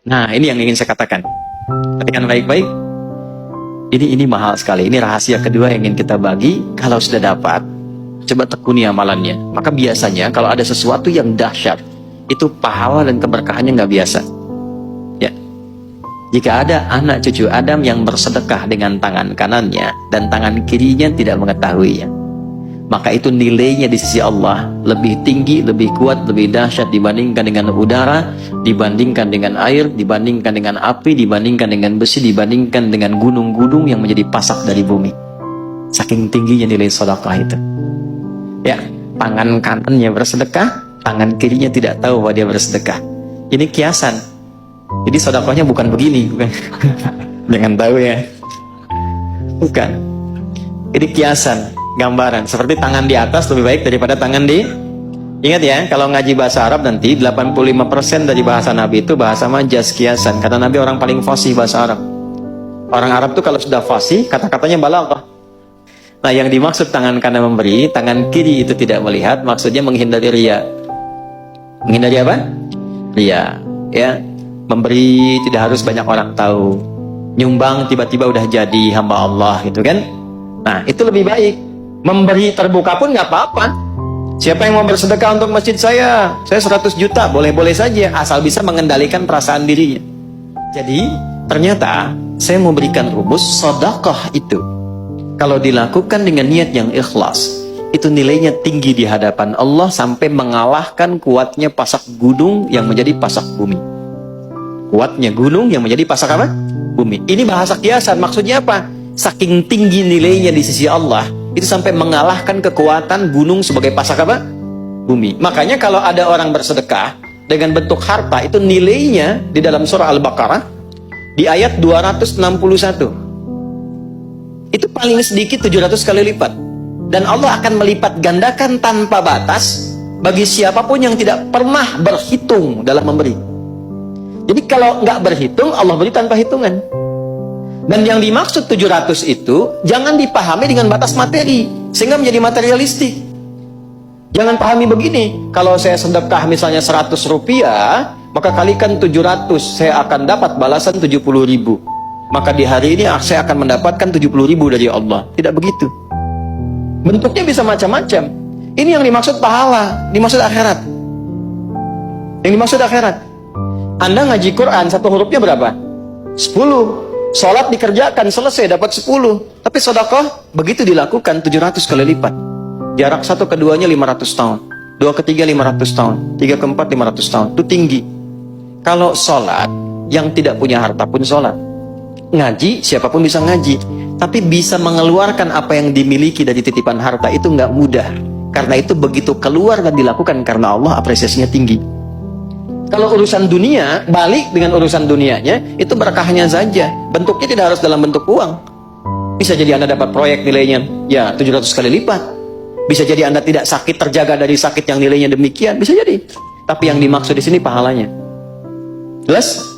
Nah, ini yang ingin saya katakan. Perhatikan baik-baik. Ini mahal sekali. Ini rahasia kedua yang ingin kita bagi. Kalau sudah dapat, coba tekuni amalannya. Maka biasanya kalau ada sesuatu yang dahsyat, itu pahala dan keberkahannya nggak biasa. Ya. Jika ada anak cucu Adam yang bersedekah dengan tangan kanannya dan tangan kirinya tidak mengetahuinya, maka itu nilainya di sisi Allah lebih tinggi, lebih kuat, lebih dahsyat dibandingkan dengan udara, dibandingkan dengan air, dibandingkan dengan api, dibandingkan dengan besi, dibandingkan dengan gunung-gunung yang menjadi pasak dari bumi. Saking tingginya nilai sedekah itu. Ya, tangan kanannya bersedekah, tangan kirinya tidak tahu bahwa dia bersedekah. Ini kiasan. Jadi sedekahnya bukan begini, bukan. Jangan tahu ya. Bukan. Ini kiasan, gambaran. Seperti tangan di atas lebih baik daripada tangan di... Ingat ya, kalau ngaji bahasa Arab nanti 85% dari bahasa Nabi itu bahasa majaz, kiasan. Kata Nabi orang paling fasih bahasa Arab. Orang Arab tuh kalau sudah fasih, kata-katanya balaghah. Nah, yang dimaksud tangan kanan memberi, tangan kiri itu tidak melihat, maksudnya menghindari riya. Menghindari apa? Riya. Ya, memberi tidak harus banyak orang tahu. Nyumbang tiba-tiba udah jadi hamba Allah gitu kan. Nah, itu lebih baik. Memberi terbuka pun nggak apa-apa. Siapa yang mau bersedekah untuk masjid saya 100 juta, boleh-boleh saja, asal bisa mengendalikan perasaan dirinya. Jadi, ternyata saya mau berikan rumus sedekah itu. Kalau dilakukan dengan niat yang ikhlas, itu nilainya tinggi di hadapan Allah sampai mengalahkan kuatnya pasak gunung yang menjadi pasak bumi. Kuatnya gunung yang menjadi pasak apa? Bumi. Ini bahasa kiasan, maksudnya apa? Saking tinggi nilainya di sisi Allah, itu sampai mengalahkan kekuatan gunung sebagai pasak apa? Bumi. Makanya kalau ada orang bersedekah dengan bentuk harta, itu nilainya di dalam surah Al-Baqarah di ayat 261. Itu paling sedikit 700 kali lipat. Dan Allah akan melipat gandakan tanpa batas bagi siapapun yang tidak pernah berhitung dalam memberi. Jadi kalau nggak berhitung, Allah beri tanpa hitungan. Dan yang dimaksud 700 itu jangan dipahami dengan batas materi sehingga menjadi materialistik. Jangan pahami begini, kalau saya sedekah misalnya 100 rupiah, maka kalikan 700, saya akan dapat balasan 70.000. Maka di hari ini saya akan mendapatkan 70.000 dari Allah. Tidak begitu. Bentuknya bisa macam-macam. Ini yang dimaksud pahala, dimaksud akhirat. Yang dimaksud akhirat. Anda ngaji Quran, satu hurufnya berapa? 10. Sholat dikerjakan, selesai, dapat 10. Tapi sedekah, begitu dilakukan 700 kali lipat. Jarak satu keduanya 500 tahun. Dua ketiga 500 tahun. Tiga keempat 500 tahun. Itu tinggi. Kalau sholat, yang tidak punya harta pun sholat. Ngaji, siapapun bisa ngaji. Tapi bisa mengeluarkan apa yang dimiliki dari titipan harta itu nggak mudah. Karena itu begitu keluar dan dilakukan karena Allah, apresiasinya tinggi. Kalau urusan dunia, balik dengan urusan dunianya, itu berkahnya saja. Bentuknya tidak harus dalam bentuk uang. Bisa jadi Anda dapat proyek nilainya ya 700 kali lipat. Bisa jadi Anda tidak sakit, terjaga dari sakit yang nilainya demikian. Bisa jadi. Tapi yang dimaksud di sini pahalanya. Jelas?